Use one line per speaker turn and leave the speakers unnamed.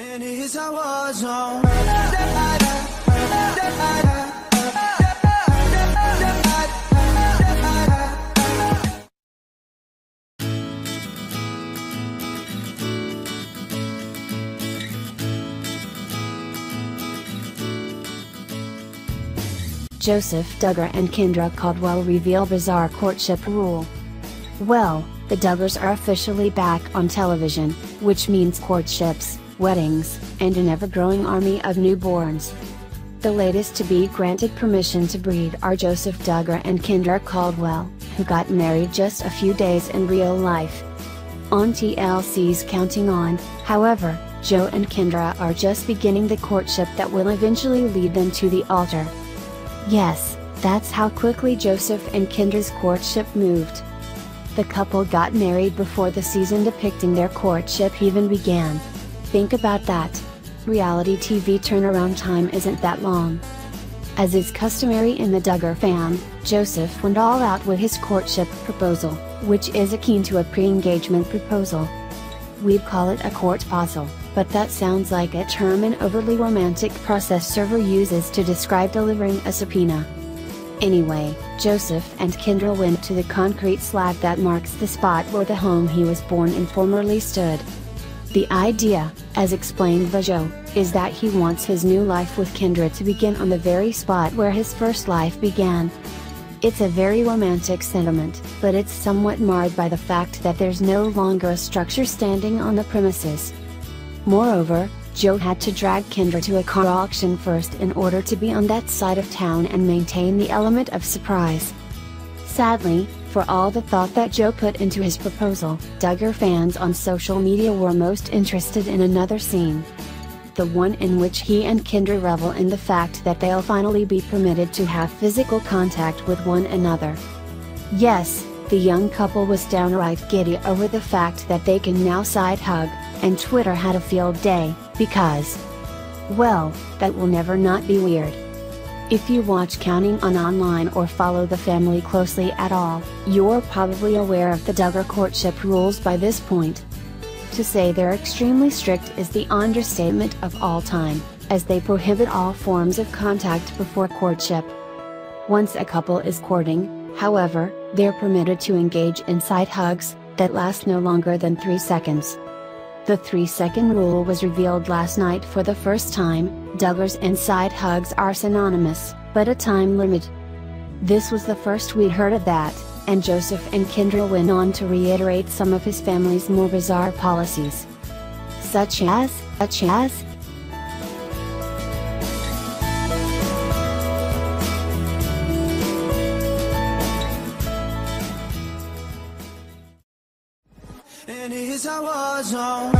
And here's a war zone.
Joseph, Duggar and Kendra Caldwell reveal bizarre courtship rule. Well, the Duggars are officially back on television, which means courtships, weddings, and an ever-growing army of newborns. The latest to be granted permission to breed are Joseph Duggar and Kendra Caldwell, who got married just a few days in real life. On TLC's Counting On, however, Joe and Kendra are just beginning the courtship that will eventually lead them to the altar. Yes, that's how quickly Joseph and Kendra's courtship moved. The couple got married before the season depicting their courtship even began. Think about that. Reality TV turnaround time isn't that long. As is customary in the Duggar fam, Joseph went all out with his courtship proposal, which is akin to a pre-engagement proposal. We'd call it a court-posal, but that sounds like a term an overly romantic process server uses to describe delivering a subpoena. Anyway, Joseph and Kendra went to the concrete slab that marks the spot where the home he was born in formerly stood. The idea, as explained by Joe, is that he wants his new life with Kendra to begin on the very spot where his first life began. It's a very romantic sentiment, but it's somewhat marred by the fact that there's no longer a structure standing on the premises. Moreover, Joe had to drag Kendra to a car auction first in order to be on that side of town and maintain the element of surprise. Sadly, for all the thought that Joe put into his proposal, Duggar fans on social media were most interested in another scene. The one in which he and Kendra revel in the fact that they'll finally be permitted to have physical contact with one another. Yes, the young couple was downright giddy over the fact that they can now side hug, and Twitter had a field day, because, well, that will never not be weird. If you watch Counting On online or follow the family closely at all, you're probably aware of the Duggar courtship rules by this point. To say they're extremely strict is the understatement of all time, as they prohibit all forms of contact before courtship. Once a couple is courting, however, they're permitted to engage in side hugs, that last no longer than 3 seconds. The 3-second rule was revealed last night for the first time. Duggars and side hugs are synonymous, but a time limit. This was the first we'd heard of that, and Joseph and Kendra went on to reiterate some of his family's more bizarre policies. Such as.
And here's a war zone.